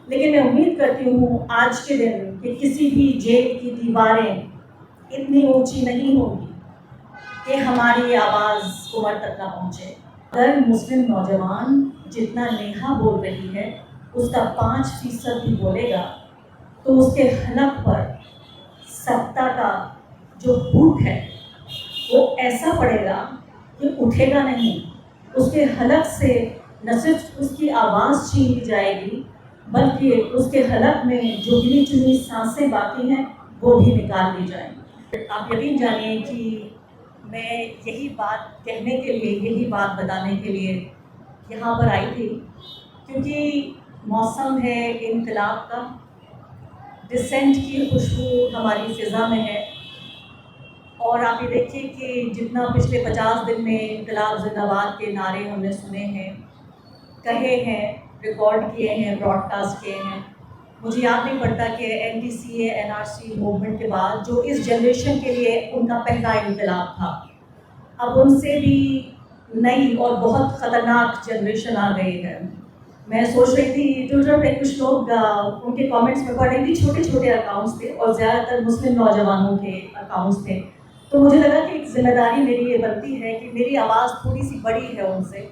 لیکن میں امید کرتی ہوں آج کے دن کہ کسی بھی جیل کی دیواریں اتنی اونچی نہیں ہوگی کہ ہماری آواز عمر تک نہ پہنچے۔ اگر مسلم نوجوان جتنا نیہا بول رہی ہے اس کا 5% بھی بولے گا تو اس کے حلق پر سبتا کا جو بھوت ہے وہ ایسا پڑے گا کہ اٹھے گا نہیں۔ اس کے حلق سے نہ صرف اس کی آواز چھین لی جائے گی بلکہ اس کے حلق میں جو گنی چنی سانسیں باقی ہیں وہ بھی نکال لی جائیں گی۔ آپ یقین جانیے کہ میں یہی بات کہنے کے لیے، یہی بات بتانے کے لیے یہاں پر آئی تھی، کیونکہ موسم ہے انقلاب کا، ڈسینٹ کی خوشبو ہماری فضا میں ہے، اور آپ یہ دیکھیے کہ جتنا پچھلے 50 دن میں انقلاب زندہ باد کے نعرے ہم نے سنے ہیں، کہے ہیں، ریکارڈ کیے ہیں، براڈ کاسٹ کیے ہیں، مجھے یاد نہیں پڑتا کہ NDCA NRC موومنٹ کے بعد جو اس جنریشن کے لیے ان کا پہلا انقلاب تھا، اب ان سے بھی نئی اور بہت خطرناک جنریشن آ گئی ہے۔ میں سوچ رہی تھی ٹویٹر پہ کچھ لوگ ان کے کامنٹس میں پڑھ رہی تھی، چھوٹے چھوٹے اکاؤنٹس تھے اور زیادہ تر مسلم نوجوانوں کے اکاؤنٹس تھے، تو مجھے لگا کہ ایک ذمہ داری میری یہ بنتی ہے کہ میری آواز تھوڑی سی بڑی ہے ان سے،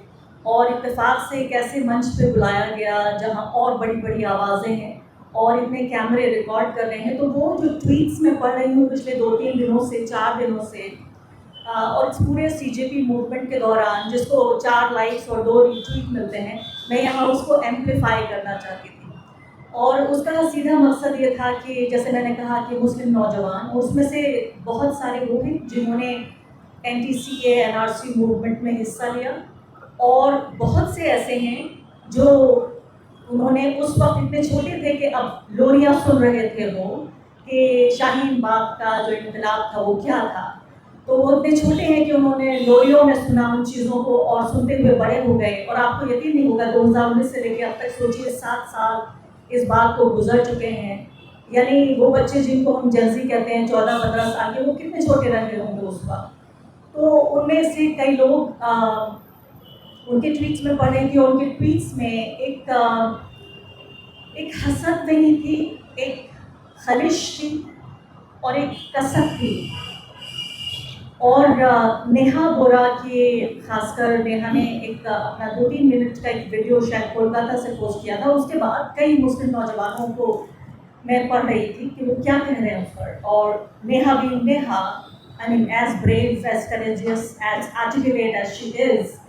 اور اتفاق سے ایک ایسے منچ پہ بلایا گیا جہاں اور بڑی بڑی آوازیں ہیں اور اتنے کیمرے ریکارڈ کر رہے ہیں، تو وہ جو ٹویٹس میں پڑھ رہی ہوں پچھلے 2-3 دنوں سے، 4 دنوں سے، اور اس پورے CJP موومنٹ کے دوران جس کو 4 لائکس اور 2 ری ٹویٹ ملتے ہیں، میں یہاں اس کو ایمپلیفائی کرنا چاہتی تھی، اور اس کا سیدھا مقصد یہ تھا کہ جیسے میں نے کہا کہ مسلم نوجوان، اور اس میں سے بہت سارے وہ ہیں جنہوں نے NDCA NRC موومنٹ میں حصہ لیا، اور بہت سے ایسے ہیں جو انہوں نے اس وقت اتنے چھوٹے تھے کہ اب لوریاں سن رہے تھے وہ کہ شاہین باغ کا جو انقلاب تھا وہ کیا تھا، تو وہ اتنے چھوٹے ہیں کہ انہوں نے لوریوں میں سنا ان چیزوں کو اور سنتے ہوئے بڑے ہو گئے، اور آپ کو یقین نہیں ہوگا 2019 سے لے کے اب تک سوچیے 7 سال اس بات کو گزر چکے ہیں، یعنی وہ بچے جن کو ہم جنزی کہتے ہیں 14-15 سال کے، وہ کتنے چھوٹے رہے ہوں گے اس وقت۔ تو ان میں سے کئی لوگ ان کے ٹویٹس میں پڑھ رہی تھی، اور ان کے ٹویٹس میں ایک حسد نہیں تھی، ایک خلش تھی اور ایک کسک تھی، اور نیہا بورا کی، خاص کر نیہا نے ایک اپنا 2-3 منٹ کا ایک ویڈیو شاید کولکاتہ سے پوسٹ کیا تھا، اس کے بعد کئی مسلم نوجوانوں کو میں پڑھ رہی تھی کہ وہ کیا کہہ رہے ہیں اس پر، اور نیہا بھی Neha, I mean as brave, as courageous, as articulate as she is،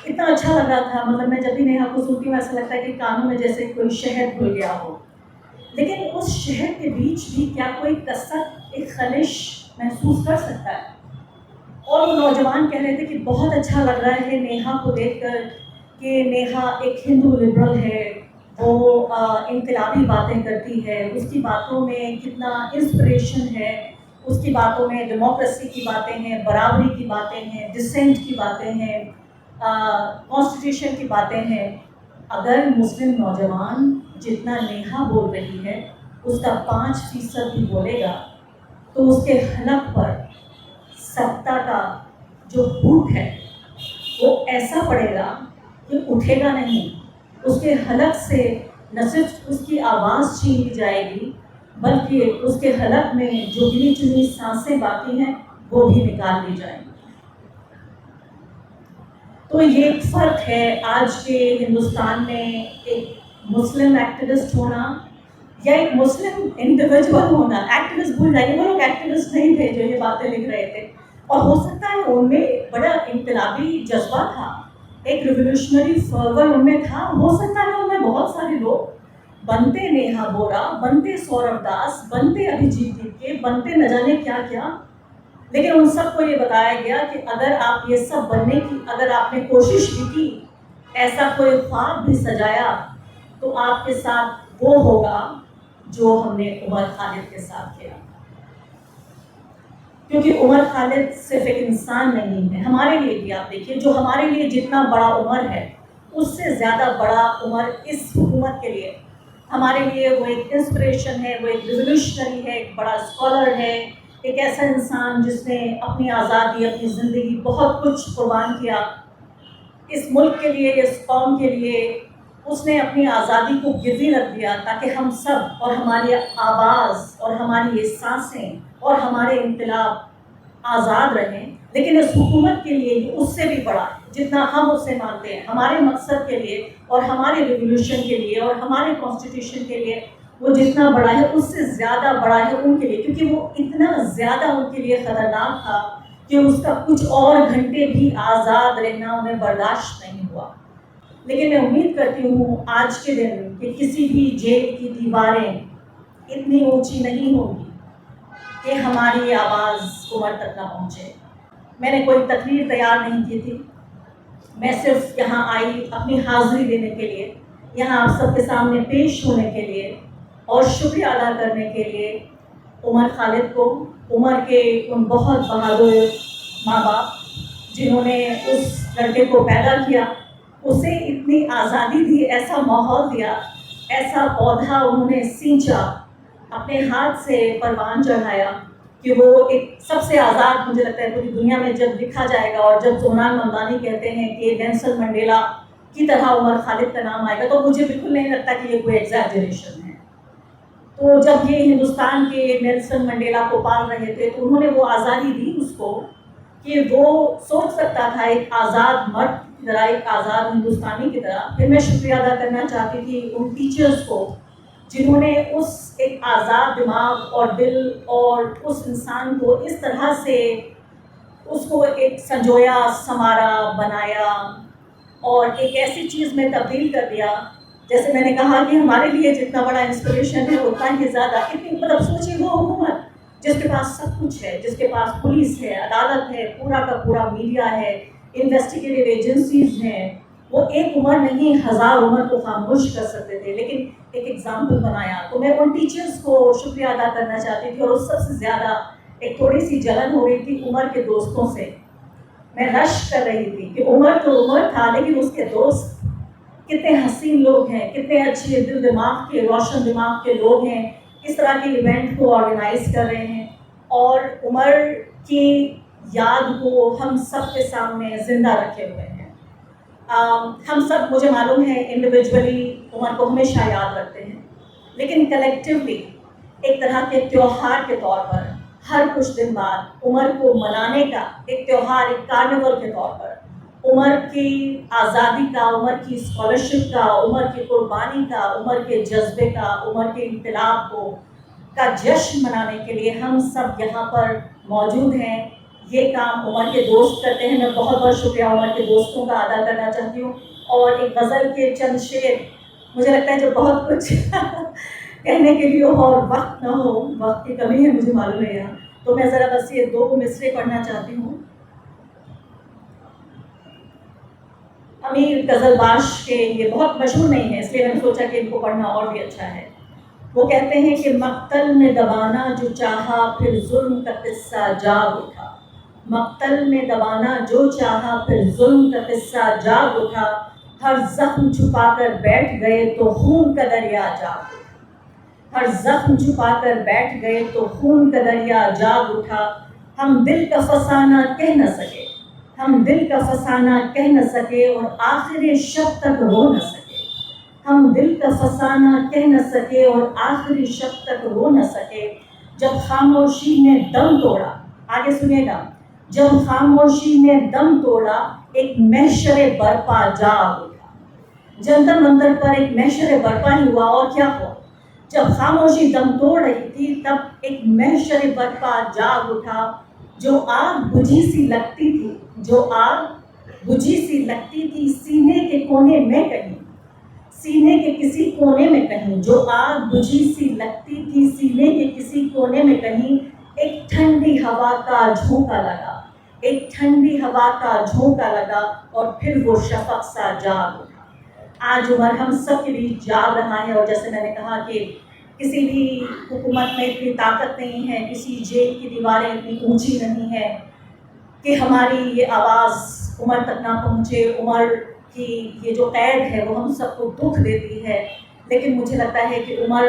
اتنا اچھا لگ رہا تھا، مطلب میں جب بھی نیہا کو سنتی ہوں ایسا لگتا ہے کہ کانوں میں جیسے کوئی شہد گھل گیا ہو، لیکن اس شہد کے بیچ بھی کیا کوئی کسک، ایک خلش محسوس کر سکتا ہے؟ اور وہ نوجوان کہہ رہے تھے کہ بہت اچھا لگ رہا ہے نیہا کو دیکھ کر کہ نیہا ایک ہندو لبرل ہے، وہ انقلابی باتیں کرتی ہے، اس کی باتوں میں کتنا انسپریشن ہے، اس کی باتوں میں ڈیموکریسی کی باتیں ہیں، برابری کی باتیں ہیں، ڈسینٹ کی باتیں ہیں، کانسٹیٹیوشن کی باتیں ہیں۔ اگر مسلم نوجوان جتنا نیہا بول رہی ہے اس کا 5% بھی بولے گا تو اس کے حلق پر سبتا کا جو بھوت ہے وہ ایسا پڑے گا کہ اٹھے گا نہیں۔ اس کے حلق سے نہ صرف اس کی آواز چھین لی جائے گی بلکہ اس کے حلق میں جو گنی چنی سانسیں باقی ہیں وہ بھی نکال لی جائیں گی۔ تو یہ ایک فرق ہے آج کے ہندوستان میں ایک مسلم ایکٹیوسٹ ہونا یا ایک مسلم انڈیویجول ہونا۔ ایکٹیوسٹ بھول جائیے، وہ لوگ ایکٹیوسٹ نہیں تھے جو یہ باتیں لکھ رہے تھے، اور ہو سکتا ہے ان میں بڑا انقلابی جذبہ تھا، ایک ریولیوشنری فرور ان میں تھا، ہو سکتا ہے ان میں بہت سارے لوگ بنتے نیہا بورا، بنتے سوربھ داس، بنتے ابھیجیت کے، بنتے نہ جانے کیا کیا، لیکن ان سب کو یہ بتایا گیا کہ اگر آپ یہ سب بننے کی، اگر آپ نے کوشش بھی کی، ایسا کوئی خواب بھی سجایا، تو آپ کے ساتھ وہ ہوگا جو ہم نے عمر خالد کے ساتھ کیا۔ کیونکہ عمر خالد صرف ایک انسان نہیں ہے، ہمارے لیے بھی آپ دیکھیے، جو ہمارے لیے جتنا بڑا عمر ہے اس سے زیادہ بڑا عمر اس حکومت کے لیے، ہمارے لیے وہ ایک انسپریشن ہے، وہ ایک ریولیوشنری ہے، ایک بڑا اسکالر ہے، ایک ایسا انسان جس نے اپنی آزادی، اپنی زندگی، بہت کچھ قربان کیا اس ملک کے لیے، اس قوم کے لیے، اس نے اپنی آزادی کو گروی رکھ دیا تاکہ ہم سب اور ہماری آواز اور ہماری یہ سانسیں اور ہمارے انقلاب آزاد رہیں. لیکن اس حکومت کے لیے یہ اس سے بھی بڑا ہے جتنا ہم اسے مانتے ہیں. ہمارے مقصد کے لیے اور ہمارے ریولیوشن کے لیے اور ہمارے کانسٹیٹیوشن کے لیے وہ جتنا بڑا ہے اس سے زیادہ بڑا ہے ان کے لیے, کیونکہ وہ اتنا زیادہ ان کے لیے خطرناک تھا کہ اس کا کچھ اور گھنٹے بھی آزاد رہنا انہیں برداشت نہیں ہوا. لیکن میں امید کرتی ہوں آج کے دن کہ کسی بھی جیل کی دیواریں اتنی اونچی نہیں ہوں گی کہ ہماری آواز عمر تک نہ پہنچے. میں نے کوئی تقریر تیار نہیں کی تھی, میں صرف یہاں آئی اپنی حاضری دینے کے لیے, یہاں آپ سب کے سامنے پیش ہونے کے لیے اور شکریہ ادا کرنے کے لیے عمر خالد کو, عمر کے ان بہت بہادر ماں باپ جنہوں نے اس لڑکے کو پیدا کیا, اسے اتنی آزادی دی, ایسا ماحول دیا, ایسا پودا انہوں نے سینچا, اپنے ہاتھ سے پروان چڑھایا کہ وہ ایک سب سے آزاد, مجھے لگتا ہے پوری دنیا میں جب لکھا جائے گا اور جب زونال ممدانی کہتے ہیں کہ نیلسن منڈیلا کی طرح عمر خالد کا نام آئے گا تو مجھے بالکل نہیں لگتا کہ یہ کوئی ایگزیجریشن ہے. تو جب یہ ہندوستان کے نیلسن منڈیلا کو پال رہے تھے تو انہوں نے وہ آزادی دی اس کو کہ وہ سوچ سکتا تھا ایک آزاد مرد کی طرح, ایک آزاد ہندوستانی کی طرح. پھر میں شکریہ ادا کرنا چاہتی تھی ان ٹیچرز کو جنہوں نے اس ایک آزاد دماغ اور دل اور اس انسان کو اس طرح سے اس کو ایک سنجویا, سنوارا, بنایا اور ایک ایسی چیز میں تبدیل کر دیا. جیسے میں نے کہا کہ ہمارے لیے جتنا بڑا انسپریشن ہے اتنا ہی زیادہ, اتنی مطلب سوچیے وہ حکومت جس کے پاس سب کچھ ہے, جس کے پاس پولیس ہے, عدالت ہے, پورا کا پورا میڈیا ہے, انویسٹیگیٹو ایجنسیز ہیں, وہ ایک عمر نہیں 1000 عمر کو خاموش کر سکتے تھے لیکن ایک ایگزامپل بنایا. تو میں ان ٹیچرز کو شکریہ ادا کرنا چاہتی تھی اور اس سب سے زیادہ ایک تھوڑی سی جلن ہو رہی تھی عمر کے دوستوں سے. میں رشک کر رہی تھی کہ عمر تو عمر تھا لیکن اس کے دوست کتنے حسین لوگ ہیں, کتنے اچھے دل دماغ کے, روشن دماغ کے لوگ ہیں, اس طرح کے ایونٹ کو آرگنائز کر رہے ہیں اور عمر کی یاد کو ہم سب کے سامنے زندہ رکھے ہوئے ہیں. ہم سب, مجھے معلوم ہے, انڈیویجولی عمر کو ہمیشہ یاد رکھتے ہیں لیکن کلیکٹیولی ایک طرح کے تیوہار کے طور پر ہر کچھ دن بعد عمر کو منانے کا ایک تیوہار, ایک کارنیول کے طور پر عمر کی آزادی کا, عمر کی اسکالرشپ کا, عمر کی قربانی کا, عمر کے جذبے کا, عمر کے انقلاب کا جشن منانے کے لیے ہم سب یہاں پر موجود ہیں. یہ کام عمر کے دوست کرتے ہیں. میں بہت بہت شکریہ عمر کے دوستوں کا ادا کرنا چاہتی ہوں. اور ایک غزل کے چند شعر, مجھے لگتا ہے جو بہت کچھ کہنے کے لیے ہو اور وقت نہ ہو, وقت کی کمی ہے مجھے معلوم ہے یہاں, تو میں ذرا بس یہ 2 مصرے پڑھنا چاہتی ہوں. امیر غزل باش کے, یہ بہت مشہور نہیں ہے اس لیے میں نے سوچا کہ ان کو پڑھنا اور بھی اچھا ہے. وہ کہتے ہیں کہ مقتل میں دبانا جو چاہا پھر ظلم کا قصہ جاگ اٹھا, مقتل میں دبانا جو چاہا پھر ظلم کا قصہ جاگ اٹھا, ہر زخم چھپا کر بیٹھ گئے تو خون کا دریا جاگ اٹھا, ہر زخم چھپا کر بیٹھ گئے تو خون کا دریا جاگ اٹھا. ہم دل کا فسانہ کہہ نہ سکے, ہم دل کا فسانہ کہہ نہ سکے اور آخر شب تک رو نہ سکے, ہم دل کا فسانہ کہہ نہ سکے اور آخری شب تک رو نہ سکے. جب خاموشی نے دم توڑا, آگے سنیے گا, جب خاموشی نے دم توڑا ایک محشر برپا جاگ اٹھا. جنتر منتر پر ایک محشر برپا ہی ہوا, اور کیا ہوا؟ جب خاموشی دم توڑ رہی تھی تب ایک محشر برپا جاگ اٹھا. جو آگ بجھی سی لگتی تھی, جو آگ بجھی سی لگتی تھی سینے کے کونے میں کہیں, سینے کے کسی کونے میں کہیں, جو آگ بجھی سی لگتی تھی سینے کے کسی کونے میں کہیں, ایک ٹھنڈی ہوا کا جھونکا لگا, ایک ٹھنڈی ہوا کا جھونکا لگا اور پھر وہ شفق سا جاگ اٹھا. آج عمر ہم سب کے بیچ جاگ رہا ہے, اور جیسے میں نے کہا کہ کسی بھی حکومت میں اتنی طاقت نہیں ہے, کسی جیل کی دیواریں اتنی اونچی نہیں ہیں کہ ہماری یہ آواز عمر تک نہ پہنچے. عمر کی یہ جو قید ہے وہ ہم سب کو دکھ دیتی ہے, لیکن مجھے لگتا ہے کہ عمر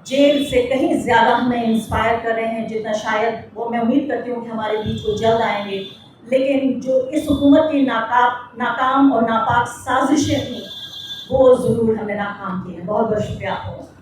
جیل سے کہیں زیادہ ہمیں انسپائر کر رہے ہیں جتنا شاید وہ, میں امید کرتی ہوں کہ ہمارے بیچ وہ جلد آئیں گے. لیکن جو اس حکومت کی ناکام اور ناپاک سازشیں تھیں وہ ضرور ہمیں ناکام کیے ہیں. بہت بہت شکریہ آپ کو.